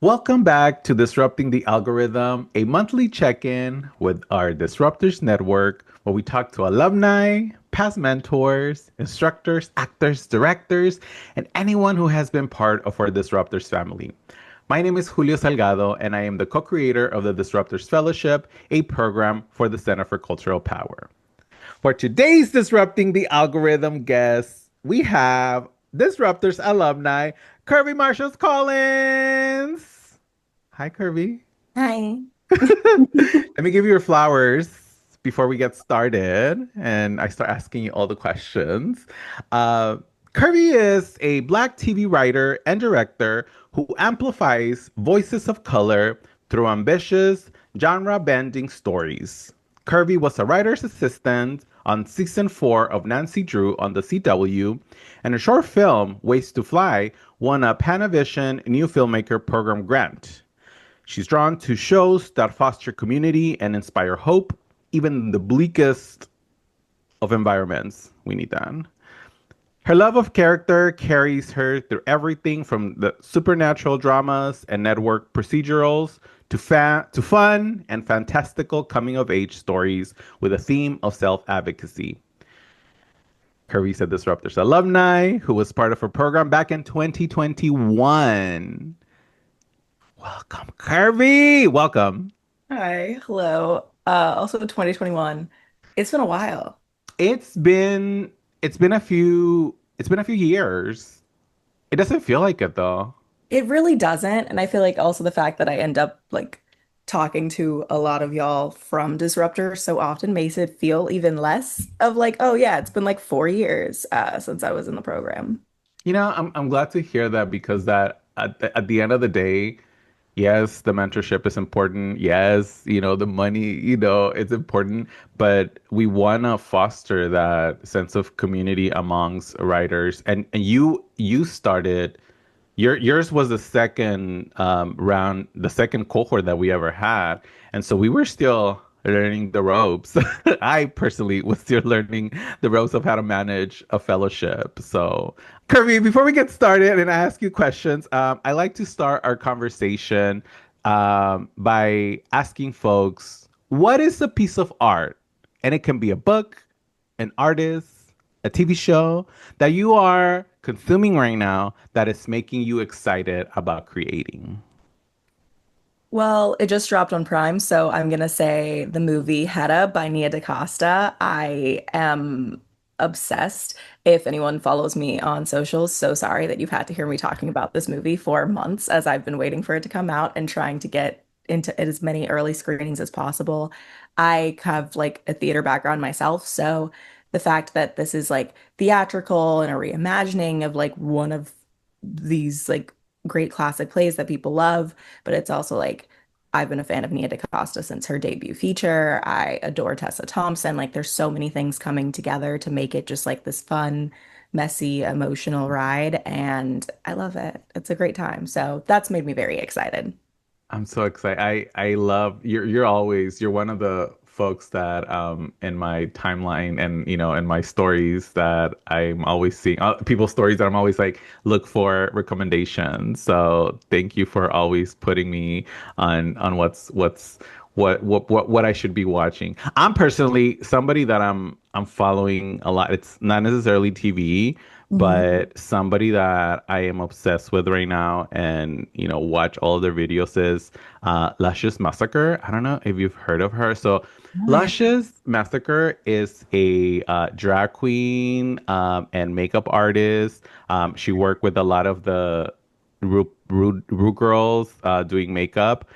Welcome back to Disrupting the Algorithm, a monthly check in with our Disruptors Network, where we talk to alumni, past mentors, instructors, actors, directors, and anyone who has been part of our Disruptors family. My name is Julio Salgado, and I am the co creator of the Disruptors Fellowship, a program for the Center for Cultural Power. For today's Disrupting the Algorithm guests, we have Disruptors alumni, Kirby Marshall-Collins. Hi, Kirby. Hi. Let me give you your flowers before we get started and I start asking you all the questions. Uh, Kirby is a Black TV writer and director who amplifies voices of color through ambitious, genre bending stories. Kirby was a writer's assistant on season 4 of Nancy Drew on the CW, and her short film, Ways to Fly, won a Panavision New Filmmaker Program grant. She's drawn to shows that foster community and inspire hope, even in the bleakest of environments. We need that. Her love of character carries her through everything from the supernatural dramas and network procedurals to fun and fantastical coming of age stories with a theme of self advocacy. Kirby said Disruptors alumni, who was part of her program back in 2021. Welcome, Kirby. Welcome. Hi. Hello. Also 2021. It's been a while. It's been it's been a few years. It doesn't feel like it though. It really doesn't. And I feel like also the fact that I end up like talking to a lot of y'all from Disruptor so often makes it feel even less of like, oh yeah, it's been like 4 years since I was in the program. I'm glad to hear that because that at the end of the day, yes, the mentorship is important. Yes, the money, it's important, but we want to foster that sense of community amongst writers. And you started yours was the second round, the second cohort that we ever had. And so we were still learning the ropes. I personally was still learning the ropes of how to manage a fellowship. So, Kirby, before we get started and I ask you questions, I like to start our conversation by asking folks, what is a piece of art? And it can be a book, an artist, a TV show that you are consuming right now that is making you excited about creating? Well, it just dropped on Prime, so I'm gonna say the movie Hedda by Nia DaCosta. I am obsessed. If anyone follows me on socials, so sorry that you've had to hear me talking about this movie for months as I've been waiting for it to come out and trying to get into as many early screenings as possible. I have like a theater background myself, so the fact that this is like theatrical and a reimagining of like one of these like great classic plays that people love, but it's also like I've been a fan of Nia DaCosta since her debut feature. I adore Tessa Thompson. Like there's so many things coming together to make it just like this fun, messy, emotional ride, and I love it. It's a great time. So that's made me very excited. I'm so excited. I love you're one of the folks that in my timeline and in my stories that I'm always seeing people's stories that I'm always like look for recommendations. So thank you for always putting me on what I should be watching. I'm personally somebody that I'm following a lot. It's not necessarily TV, Mhm. but somebody that I am obsessed with right now and watch all of their videos is Luscious Massacre. I don't know if you've heard of her. So Oh, yeah. Luscious Massacre is a drag queen and makeup artist. She worked with a lot of the Ru girls doing makeup.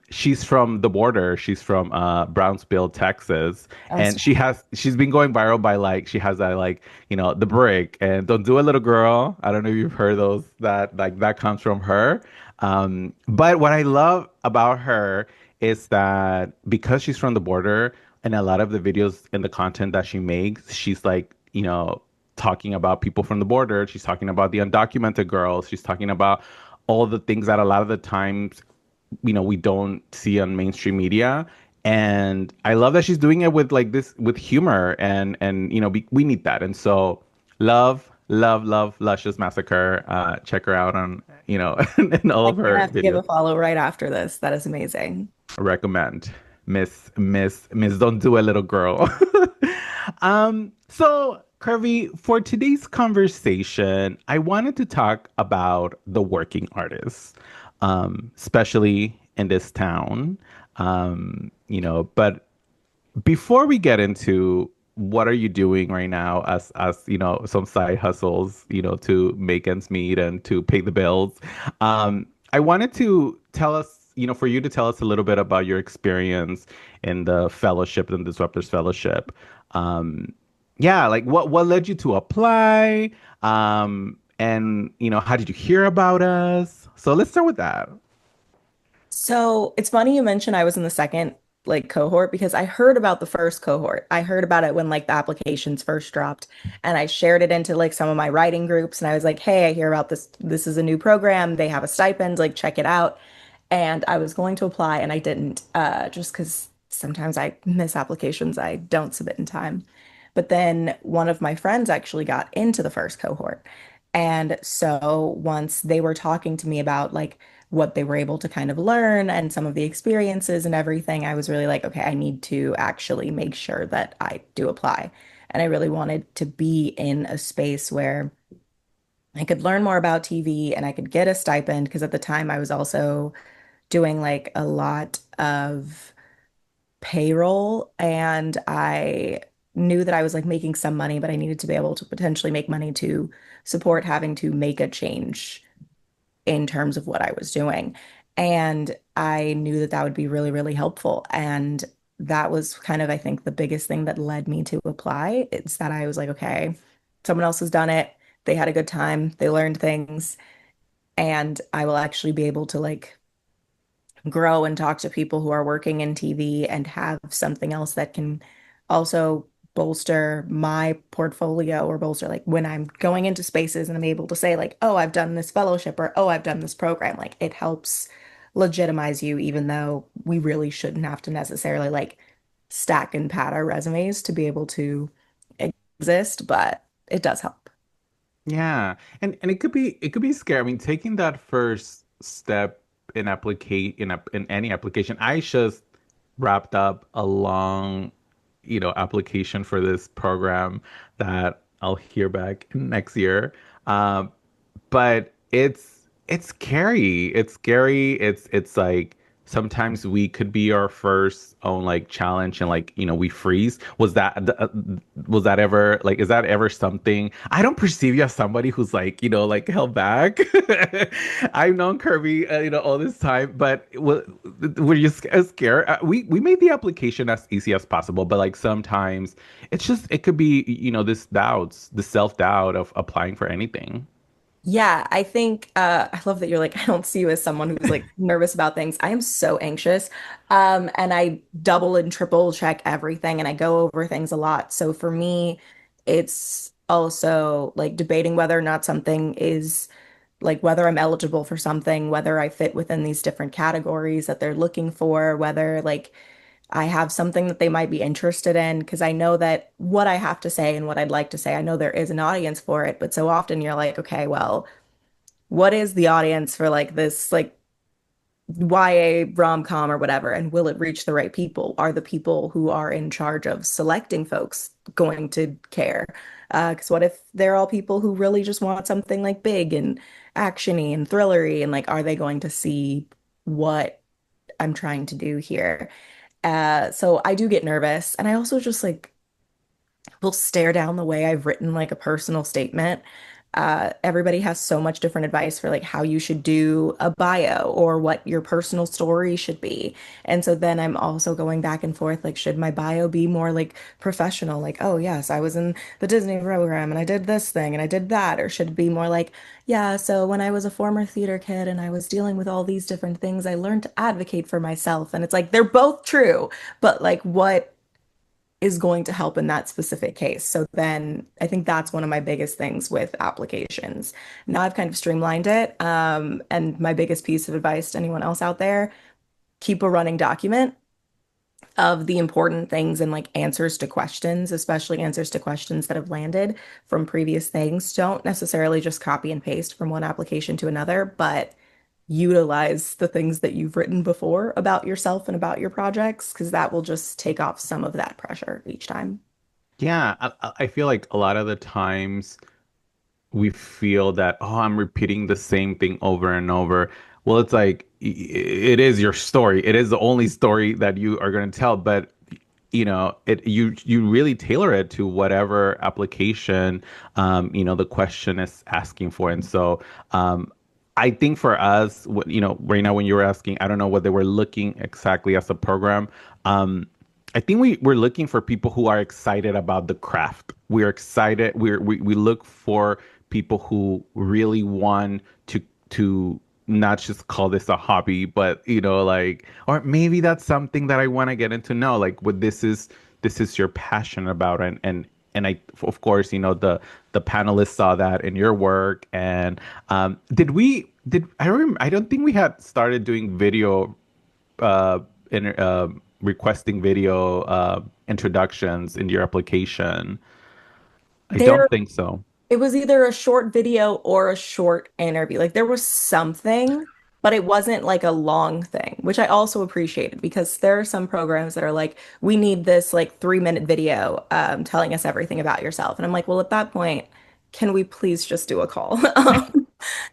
She's from the border. She's from Brownsville, Texas, That's and she's been going viral by like she has that like the brick and don't do a little girl. I don't know if you've heard those that like that comes from her. But what I love about her is that because she's from the border and a lot of the videos and the content that she makes, she's like talking about people from the border. She's talking about the undocumented girls. She's talking about all the things that a lot of the times we don't see on mainstream media. And I love that she's doing it with like this with humor and we need that. And so love Love, love Luscious Massacre. Check her out on, in all I'm of gonna her have to give videos. a follow right after this. That is amazing. Recommend. Miss, don't do it, little girl. So Kirby, for today's conversation, I wanted to talk about the working artists, especially in this town. But before we get into what are you doing right now as some side hustles, to make ends meet and to pay the bills, I wanted to tell us, for you to tell us a little bit about your experience in the fellowship, and Disruptors Fellowship. um yeah, like what led you to apply, and how did you hear about us? So let's start with that. So it's funny you mentioned I was in the second cohort because I heard about the first cohort. I heard about it when like the applications first dropped and I shared it into like some of my writing groups and I was like, "Hey, I hear about this. This is a new program. They have a stipend, like check it out." And I was going to apply and I didn't just because sometimes I miss applications I don't submit in time. But then one of my friends actually got into the first cohort. And so once they were talking to me about like what they were able to kind of learn and some of the experiences and everything, I was really like, okay, I need to actually make sure that I do apply. And I really wanted to be in a space where I could learn more about TV and I could get a stipend because at the time I was also doing like a lot of payroll and I knew that I was like making some money, but I needed to be able to potentially make money to support having to make a change in terms of what I was doing. And I knew that that would be really, really helpful. And that was kind of, I think, the biggest thing that led me to apply. It's that I was like, okay, someone else has done it. They had a good time. They learned things. And I will actually be able to like grow and talk to people who are working in TV and have something else that can also bolster my portfolio or bolster like when I'm going into spaces and I'm able to say like, oh, I've done this fellowship or oh, I've done this program. Like it helps legitimize you, even though we really shouldn't have to necessarily like stack and pad our resumes to be able to exist, but it does help. Yeah. And it could be scary. I mean, taking that first step in any application. I just wrapped up a long, application for this program that I'll hear back next year. Um, but it's scary. It's scary. It's like sometimes we could be our first own like challenge, and like we freeze. Was that ever like, is that ever something? I don't perceive you as somebody who's like like held back. I've known Kirby all this time, but were you scared? We made the application as easy as possible, but like sometimes it could be this doubts, the self-doubt of applying for anything. Yeah, I think I love that you're like, I don't see you as someone who's like nervous about things. I am so anxious. And I double and triple check everything and I go over things a lot. So for me, it's also like debating whether or not something is like whether I'm eligible for something, whether I fit within these different categories that they're looking for, whether like I have something that they might be interested in, because I know that what I have to say and what I'd like to say, I know there is an audience for it, but so often you're like, okay, well, what is the audience for like this like YA rom-com or whatever, and will it reach the right people? Are the people who are in charge of selecting folks going to care? Because what if they're all people who really just want something like big and actiony and thrillery, and like, are they going to see what I'm trying to do here? So I do get nervous, and I also just like will stare down the way I've written like a personal statement. Everybody has so much different advice for like how you should do a bio or what your personal story should be. And so then I'm also going back and forth like, should my bio be more like professional? Like, oh, yes, I was in the Disney program and I did this thing and I did that. Or should it be more like, yeah, so when I was a former theater kid and I was dealing with all these different things, I learned to advocate for myself. And it's like, they're both true, but like, what is going to help in that specific case. So then I think that's one of my biggest things with applications. Now I've kind of streamlined it. And my biggest piece of advice to anyone else out there, keep a running document. of the important things and like answers to questions, especially answers to questions that have landed from previous things. Don't necessarily just copy and paste from one application to another, but utilize the things that you've written before about yourself and about your projects, because that will just take off some of that pressure each time. Yeah, I feel like a lot of the times we feel that, oh, I'm repeating the same thing over and over. Well, it's like it is your story. It is the only story that you are going to tell, but you really tailor it to whatever application the question is asking for. And so I think for us, right now when you were asking, I don't know what they were looking exactly as a program. I think we're looking for people who are excited about the craft. We're excited. We look for people who really want to not just call this a hobby, but like, or maybe that's something that I want to get into. No, like what this is your passion about, and I, of course, the panelists saw that in your work. And did I remember? I don't think we had started doing video in requesting video introductions in your application. I don't There think so. It was either a short video or a short interview. Like there was something, but it wasn't like a long thing, which I also appreciated because there are some programs that are like, we need this like 3-minute video telling us everything about yourself. And I'm like, well, at that point, can we please just do a call?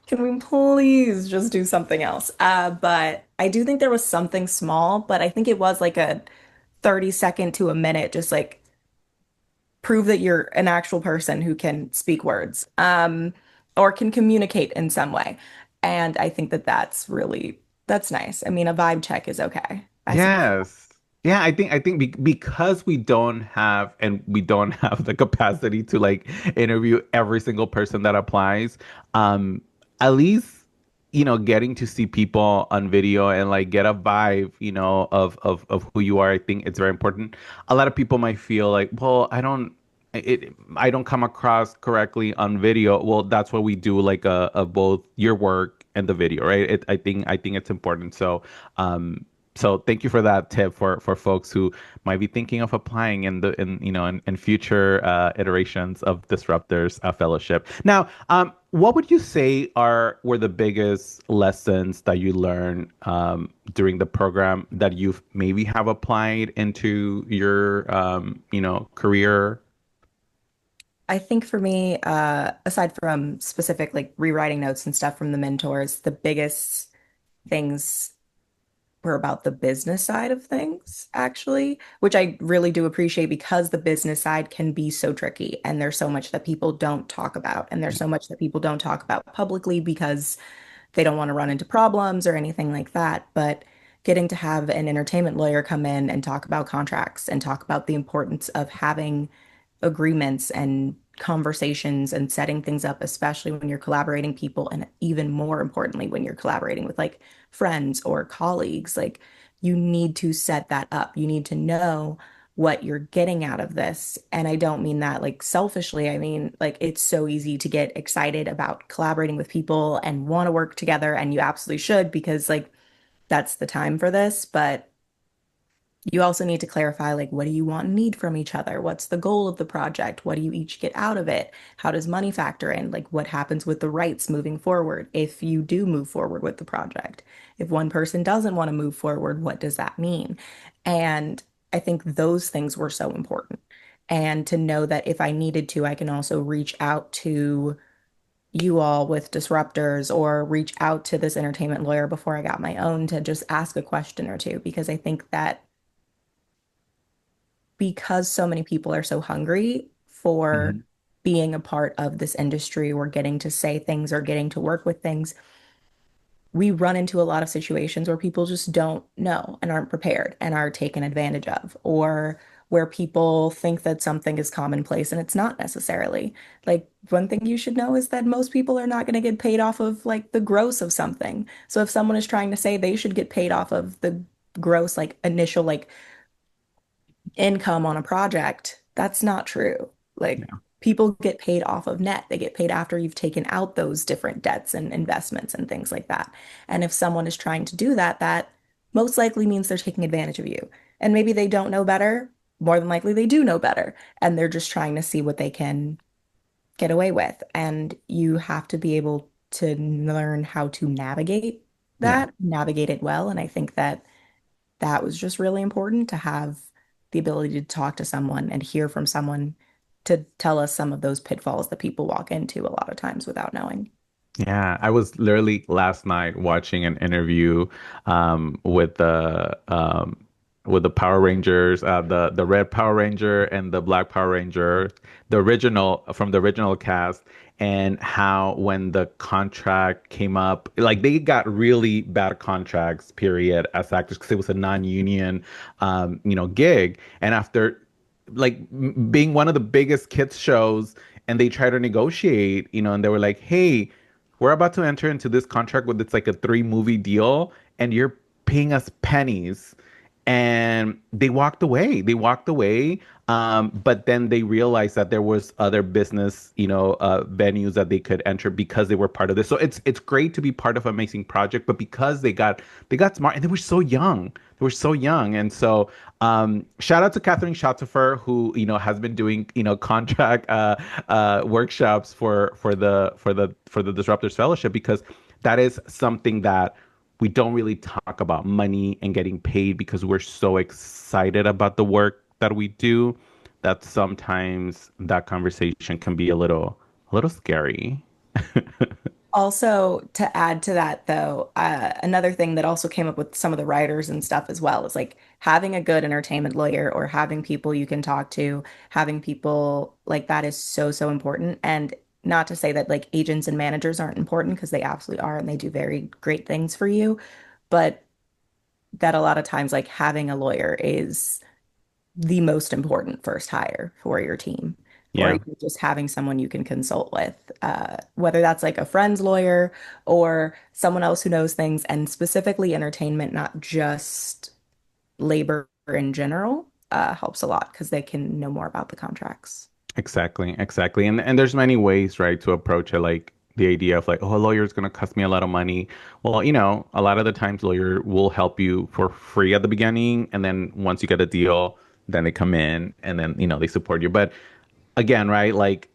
Can we please just do something else? But I do think there was something small, but I think it was like a 30-second to a minute, just like prove that you're an actual person who can speak words, or can communicate in some way. And I think that that's nice. I mean, a vibe check is okay, I suppose. Yes. Yeah, I think because we don't have the capacity to like interview every single person that applies, at least getting to see people on video and like get a vibe, of who you are, I think it's very important. A lot of people might feel like, well, I don't come across correctly on video. Well, that's what we do, like of both your work and the video, right? I think it's important. So thank you for that tip for folks who might be thinking of applying in future iterations of Disruptors Fellowship. Now, what would you say were the biggest lessons that you learned during the program that you've maybe have applied into your career? I think for me, aside from specific like rewriting notes and stuff from the mentors, the biggest things were about the business side of things, actually, which I really do appreciate because the business side can be so tricky and there's so much that people don't talk about. And there's so much that people don't talk about publicly because they don't want to run into problems or anything like that. But getting to have an entertainment lawyer come in and talk about contracts and talk about the importance of having agreements and conversations and setting things up, especially when you're collaborating people, and even more importantly, when you're collaborating with like friends or colleagues, like you need to set that up. You need to know what you're getting out of this. And I don't mean that like selfishly. I mean, like it's so easy to get excited about collaborating with people and want to work together, and you absolutely should because like that's the time for this. But you also need to clarify, like, what do you want and need from each other? What's the goal of the project? What do you each get out of it? How does money factor in? Like, what happens with the rights moving forward if you do move forward with the project? If one person doesn't want to move forward, what does that mean? And I think those things were so important. And to know that if I needed to, I can also reach out to you all with Disruptors or reach out to this entertainment lawyer before I got my own to just ask a question or two, because I think that because so many people are so hungry for Mhm. being a part of this industry or getting to say things or getting to work with things, we run into a lot of situations where people just don't know and aren't prepared and are taken advantage of, or where people think that something is commonplace and it's not necessarily. Like, one thing you should know is that most people are not going to get paid off of like the gross of something. So if someone is trying to say they should get paid off of the gross, like initial, like income on a project, that's not true. Like Yeah. people get paid off of net. They get paid after you've taken out those different debts and investments and things like that. And if someone is trying to do that, that most likely means they're taking advantage of you. And maybe they don't know better. More than likely, they do know better. And they're just trying to see what they can get away with. And you have to be able to learn how to Yeah. navigate it well. And I think that that was just really important to have the ability to talk to someone and hear from someone to tell us some of those pitfalls that people walk into a lot of times without knowing. Yeah, I was literally last night watching an interview um, with the um, with the Power Rangers, the red Power Ranger and the black Power Ranger, the original from the original cast, and how when the contract came up, like they got really bad contracts, period, as actors because it was a non-union, gig, and after like being one of the biggest kids shows, and they try to negotiate, and they were like, hey, we're about to enter into this contract with it's like a 3 movie deal, and you're paying us pennies. And they walked away. They walked away. But then they realized that there was other business, venues that they could enter because they were part of this. So it's great to be part of an amazing project, but because they got smart and they were so young. They were so young. And so shout out to Catherine Schottefer, who has been doing contract workshops for the Disruptors Fellowship, because that is something that we don't really talk about, money and getting paid, because we're so excited about the work that we do, that sometimes that conversation can be a little scary. Also, to add to that, though, another thing that also came up with some of the writers and stuff as well is like having a good entertainment lawyer or having people you can talk to, having people like that is so, so important. And not to say that like agents and managers aren't important because they absolutely are and they do very great things for you, but that a lot of times, like having a lawyer is the most important first hire for your team, or Yeah. even just having someone you can consult with, whether that's like a friend's lawyer or someone else who knows things, and specifically entertainment, not just labor in general, helps a lot because they can know more about the contracts. Exactly, exactly. And there's many ways, right, to approach it, like the idea of like, oh, a lawyer is gonna cost me a lot of money. Well, a lot of the times lawyer will help you for free at the beginning, and then once you get a deal, then they come in and then, they support you. But again, right, like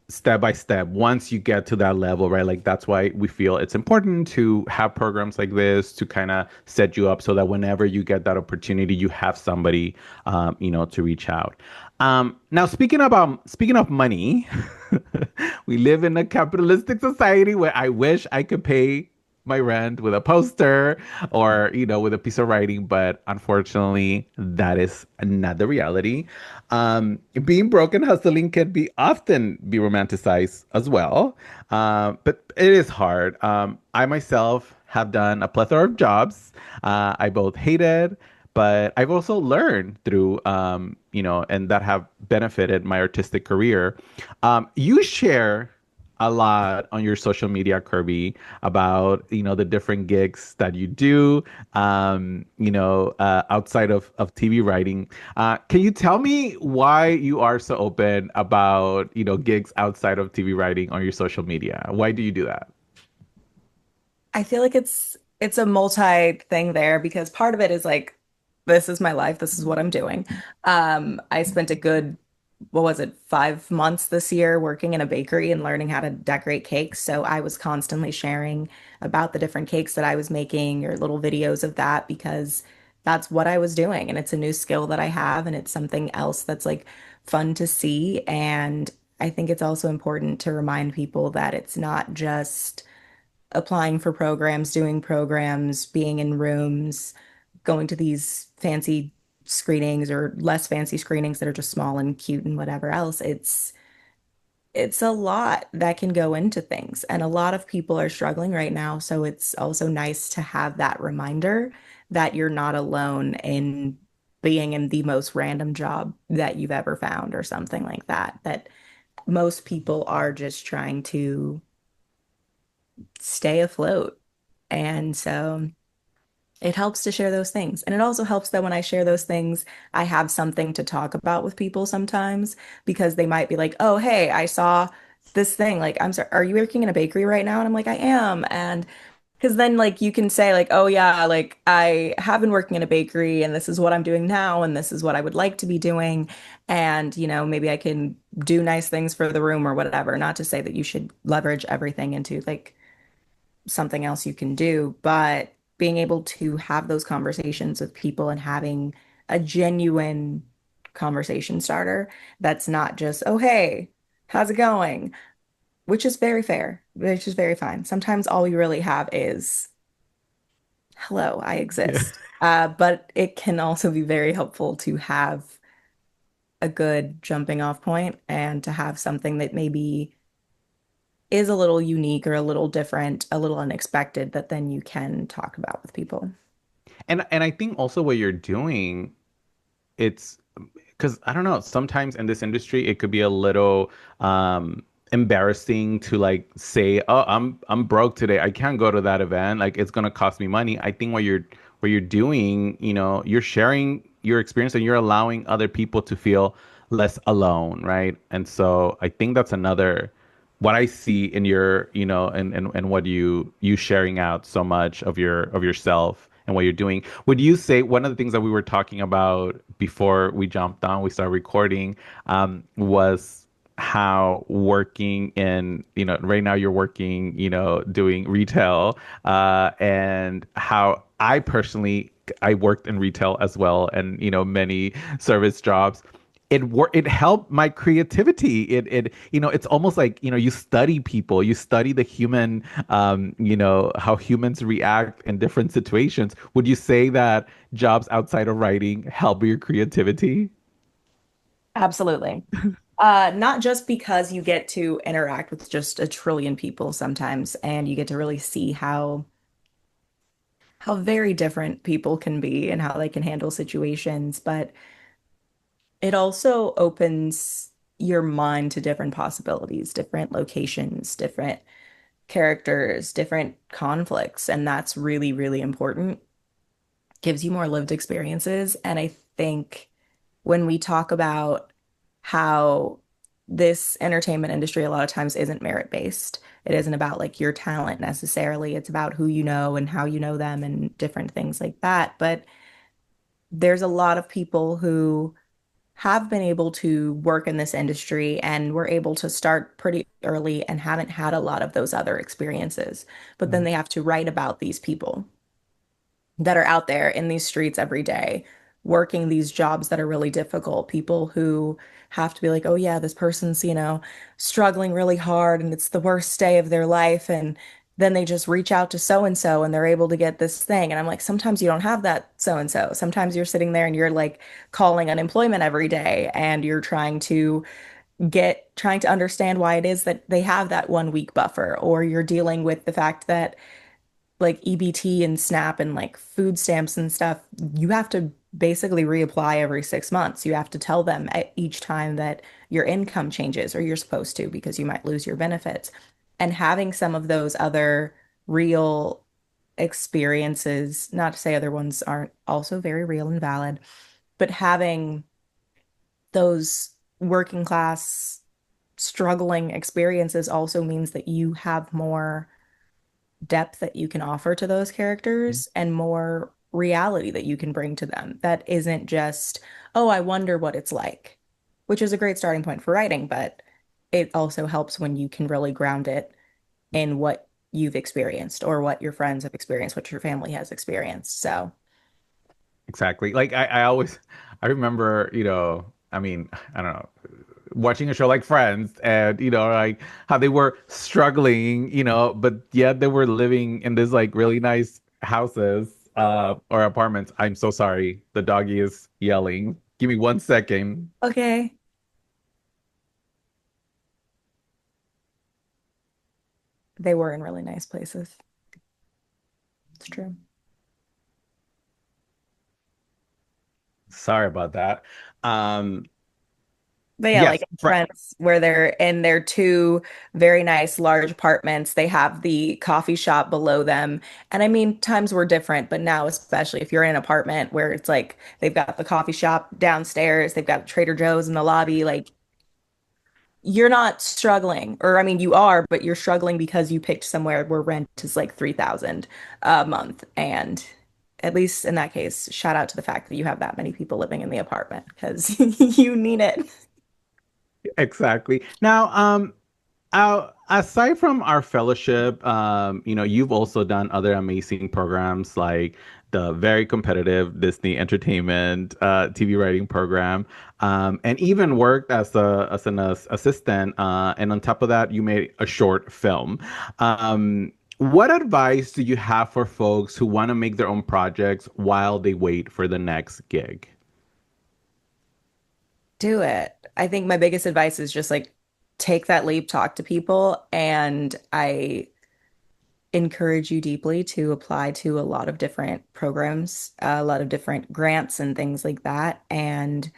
step by step, once you get to that level, right, like that's why we feel it's important to have programs like this to kind of set you up so that whenever you get that opportunity, you have somebody to reach out. Now, speaking of money, we live in a capitalistic society where I wish I could pay my rent with a poster or with a piece of writing, but unfortunately that is not the reality. Being broke and hustling can be often be romanticized as well, but it is hard. I myself have done a plethora of jobs. I both hated, but I've also learned through, and that have benefited my artistic career. You share a lot on your social media, Kirby, about the different gigs that you do, outside of TV writing. Can you tell me why you are so open about gigs outside of TV writing on your social media? Why do you do that? I feel like it's a multi thing there because part of it is like this is my life, this is what I'm doing. I spent a good what was it, 5 months this year working in a bakery and learning how to decorate cakes. So I was constantly sharing about the different cakes that I was making or little videos of that because that's what I was doing. And it's a new skill that I have, and it's something else that's like fun to see. And I think it's also important to remind people that it's not just applying for programs, doing programs, being in rooms, going to these fancy screenings or less fancy screenings that are just small and cute and whatever else. It's a lot that can go into things, and a lot of people are struggling right now. So it's also nice to have that reminder that you're not alone in being in the most random job that you've ever found or something like that. That most people are just trying to stay afloat. And so it helps to share those things. And it also helps that when I share those things, I have something to talk about with people sometimes because they might be like, oh, hey, I saw this thing. Like, I'm sorry, are you working in a bakery right now? And I'm like, I am. And Because then, like, you can say, like, oh, yeah, like, I have been working in a bakery and this is what I'm doing now and this is what I would like to be doing. And, maybe I can do nice things for the room or whatever. Not to say that you should leverage everything into like something else you can do, but being able to have those conversations with people and having a genuine conversation starter that's not just, oh, hey, how's it going? Which is very fair, which is very fine. Sometimes all we really have is, hello, I Yeah. exist. But it can also be very helpful to have a good jumping off point and to have something that maybe is a little unique or a little different, a little unexpected that then you can talk about with people. And I think also what you're doing, it's because I don't know, sometimes in this industry it could be a little embarrassing to like say, "Oh, I'm broke today. I can't go to that event. Like it's gonna cost me money." I think what you're doing, you're sharing your experience and you're allowing other people to feel less alone, right? And so I think that's another what I see in your, and what you sharing out so much of yourself and what you're doing. Would you say one of the things that we were talking about before we jumped on, we started recording, was how working in, right now you're working, doing retail, and how I worked in retail as well, and many service jobs. It helped my creativity. It's almost like you study people, you study the human, how humans react in different situations. Would you say that jobs outside of writing help your creativity? Absolutely. Not just because you get to interact with just a trillion people sometimes, and you get to really see how very different people can be and how they can handle situations, but it also opens your mind to different possibilities, different locations, different characters, different conflicts, and that's really, really important. Gives you more lived experiences, and I think when we talk about how this entertainment industry a lot of times isn't merit based. It isn't about like your talent necessarily. It's about who you know and how you know them and different things like that. But there's a lot of people who have been able to work in this industry and were able to start pretty early and haven't had a lot of those other experiences. But then Mm. they have to write about these people that are out there in these streets every day, working these jobs that are really difficult. People who have to be like, oh, yeah, this person's, struggling really hard and it's the worst day of their life. And then they just reach out to so and so and they're able to get this thing. And I'm like, sometimes you don't have that so and so. Sometimes you're sitting there and you're like calling unemployment every day and you're trying to understand why it is that they have that 1 week buffer, or you're dealing with the fact that like EBT and SNAP and like food stamps and stuff, you have to basically reapply every 6 months. You have to tell them at each time that your income changes, or you're supposed to because you might lose your benefits. And having some of those other real experiences, not to say other ones aren't also very real and valid, but having those working class struggling experiences also means that you have more depth that you can offer to those characters and more reality that you can bring to them. That isn't just, oh, I wonder what it's like, which is a great starting point for writing, but it also helps when you can really ground it in what you've experienced or what your friends have experienced, what your family has experienced. So, Exactly. Like I remember, I mean, I don't know, watching a show like Friends and, like how they were struggling, but yet they were living in this like really nice houses, or apartments. I'm so sorry. The doggy is yelling. Give me 1 second. okay, they were in really nice places. It's true. Sorry about that. Um, But yeah, yes, like in Friends, where they're in their two very nice large apartments, they have the coffee shop below them. And I mean, times were different, but now, especially if you're in an apartment where it's like they've got the coffee shop downstairs, they've got Trader Joe's in the lobby, like you're not struggling, or I mean, you are, but you're struggling because you picked somewhere where rent is like 3,000 a month. And at least in that case, shout out to the fact that you have that many people living in the apartment because you need it. Exactly. Now, aside from our fellowship, you've also done other amazing programs like the very competitive Disney Entertainment TV writing program, and even worked as an assistant. And on top of that, you made a short film. What advice do you have for folks who want to make their own projects while they wait for the next gig? Do it. I think my biggest advice is just like take that leap, talk to people, and I encourage you deeply to apply to a lot of different programs, a lot of different grants and things like that, and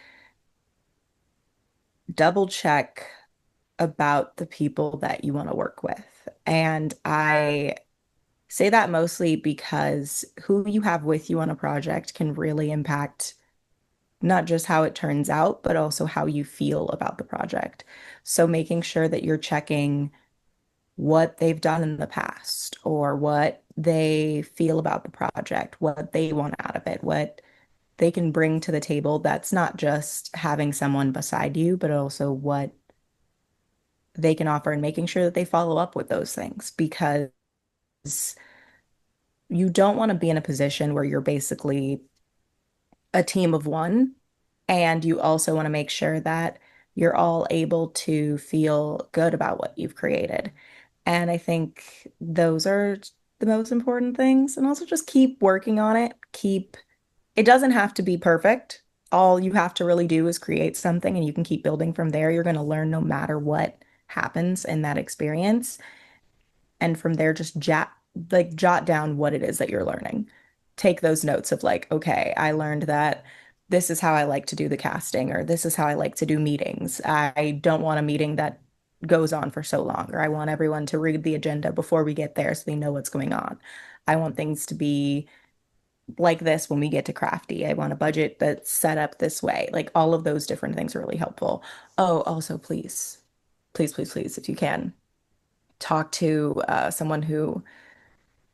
double check about the people that you want to work with. And I say that mostly because who you have with you on a project can really impact not just how it turns out, but also how you feel about the project. So making sure that you're checking what they've done in the past or what they feel about the project, what they want out of it, what they can bring to the table that's not just having someone beside you, but also what they can offer and making sure that they follow up with those things because you don't want to be in a position where you're basically a team of one. And you also want to make sure that you're all able to feel good about what you've created. And I think those are the most important things. And also just keep working on it. It doesn't have to be perfect. All you have to really do is create something and you can keep building from there. You're going to learn no matter what happens in that experience. And from there, just jot down what it is that you're learning. Take those notes of like, okay, I learned that this is how I like to do the casting, or this is how I like to do meetings. I don't want a meeting that goes on for so long, or I want everyone to read the agenda before we get there so they know what's going on. I want things to be like this when we get to crafty. I want a budget that's set up this way. Like all of those different things are really helpful. Oh, also, please, if you can, talk to someone who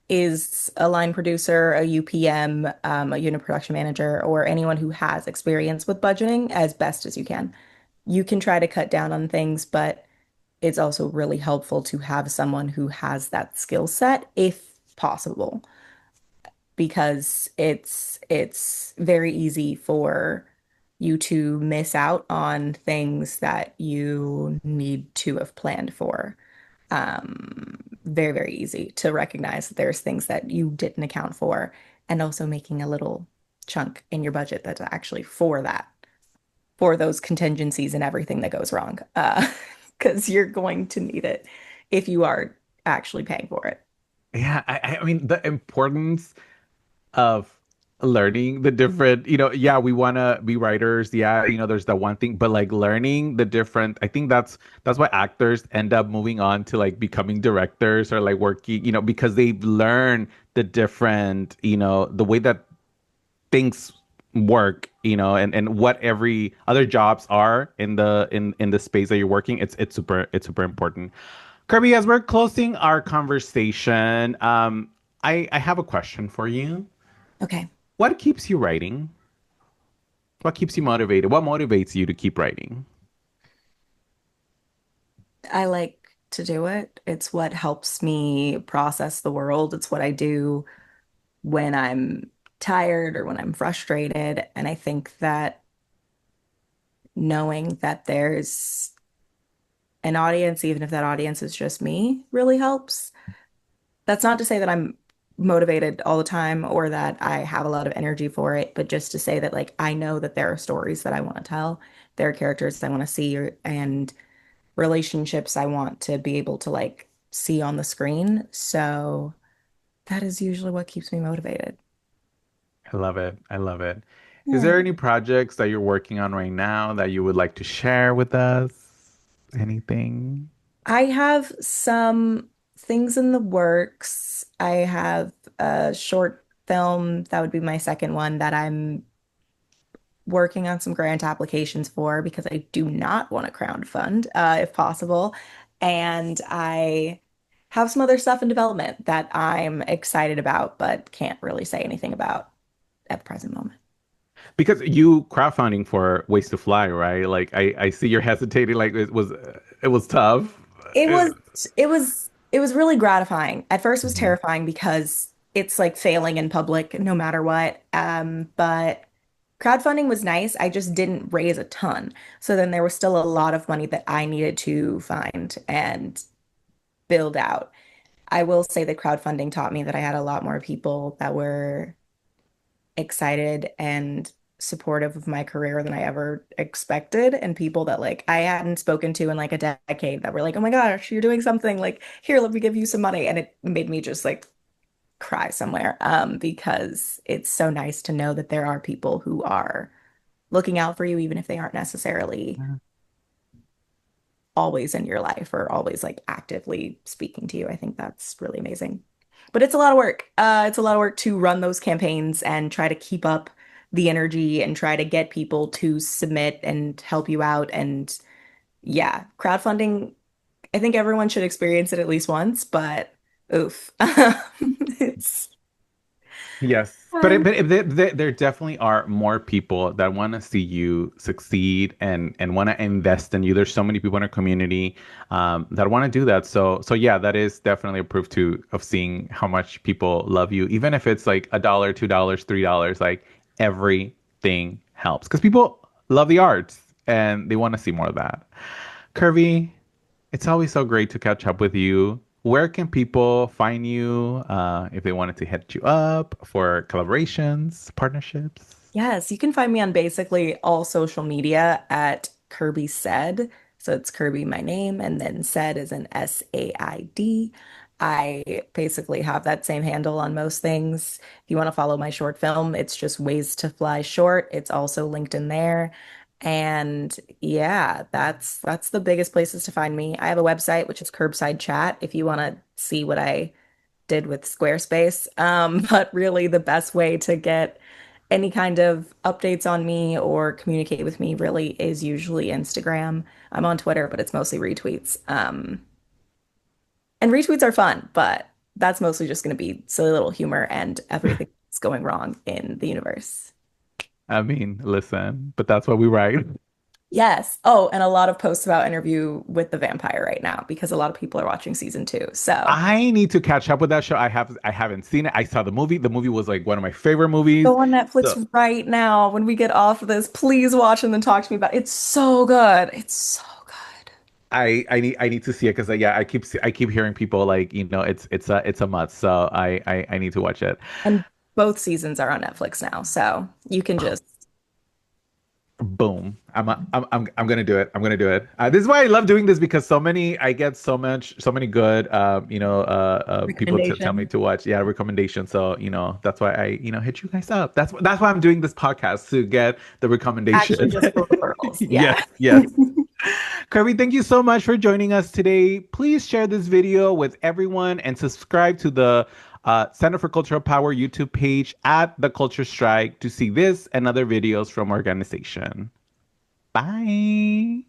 is a line producer, a UPM, a unit production manager, or anyone who has experience with budgeting as best as you can. You can try to cut down on things, but it's also really helpful to have someone who has that skill set if possible, because it's very easy for you to miss out on things that you need to have planned for. Very, very easy to recognize that there's things that you didn't account for, and also making a little chunk in your budget that's actually for that, for those contingencies and everything that goes wrong. Because you're going to need it if you are actually paying for it. Yeah, I mean the importance of learning the different, yeah, we want to be writers. Yeah, there's that one thing, but like learning the different, I think that's why actors end up moving on to like becoming directors or like working, because they've learned the different, the way that things work, and what every other jobs are in the space that you're working. It's super important. Kirby, as we're closing our conversation, I have a question for you. Okay. What keeps you writing? What keeps you motivated? What motivates you to keep writing? I like to do it. It's what helps me process the world. It's what I do when I'm tired or when I'm frustrated. And I think that knowing that there's an audience, even if that audience is just me, really helps. That's not to say that I'm motivated all the time or that I have a lot of energy for it, but just to say that like I know that there are stories that I want to tell, there are characters I want to see and relationships I want to be able to like see on the screen. So that is usually what keeps me motivated. I love it. I love it. Is there Yeah. any projects that you're working on right now that you would like to share with us? Anything? I have some things in the works. I have a short film that would be my second one that I'm working on some grant applications for because I do not want to crowdfund, if possible. And I have some other stuff in development that I'm excited about, but can't really say anything about at the present moment. Because you crowdfunding for Ways to Fly, right? Like I see you're hesitating. Like it was tough. It It- was it was really gratifying. At first it was Mhm. terrifying because it's like failing in public no matter what. But crowdfunding was nice. I just didn't raise a ton. So then there was still a lot of money that I needed to find and build out. I will say that crowdfunding taught me that I had a lot more people that were excited and supportive of my career than I ever expected, and people that like I hadn't spoken to in like a decade that were like, "Oh my gosh, you're doing something, like here, let me give you some money." And it made me just like cry somewhere because it's so nice to know that there are people who are looking out for you even if they aren't necessarily always in your life or always like actively speaking to you. I think that's really amazing. But it's a lot of work. It's a lot of work to run those campaigns and try to keep up the energy and try to get people to submit and help you out. And yeah, crowdfunding, I think everyone should experience it at least once, but oof. It's Yes, but fun. there definitely are more people that want to see you succeed and want to invest in you. There's so many people in our community that want to do that. So yeah, that is definitely a proof to of seeing how much people love you, even if it's like $1, $2, $3. Like everything helps because people love the arts and they want to see more of that. Kirby, it's always so great to catch up with you. Where can people find you if they wanted to hit you up for collaborations, partnerships? Yes, you can find me on basically all social media at Kirby Said. So it's Kirby, my name, and then Said is an SAID. I basically have that same handle on most things. If you want to follow my short film, it's just Ways to Fly Short. It's also linked in there. And yeah, that's the biggest places to find me. I have a website which is Curbside Chat if you want to see what I did with Squarespace. But really, the best way to get any kind of updates on me or communicate with me really is usually Instagram. I'm on Twitter, but it's mostly retweets. And retweets are fun, but that's mostly just going to be silly little humor and everything that's going wrong in the universe. I mean, listen, but that's what we write. Yes. Oh, and a lot of posts about Interview with the Vampire right now because a lot of people are watching season 2. So I need to catch up with that show. I haven't seen it. I saw the movie. The movie was like one of my favorite movies. go on So Netflix right now when we get off of this. Please watch and then talk to me about it. It's so good. It's so good. I need to see it because yeah, I keep hearing people like it's a must. So I need to watch it. And both seasons are on Netflix now, so you can just Boom. I'm gonna do it. I'm gonna do it. This is why I love doing this because I get so many good people to tell me recommendation. to watch. Yeah, recommendations. So that's why I hit you guys up. That's why I'm doing this podcast to get the Actually recommendation. just for referrals. Yes, Yeah. yes. Kirby, thank you so much for joining us today. Please share this video with everyone and subscribe to the Center for Cultural Power YouTube page at The Culture Strike to see this and other videos from our organization. Bye.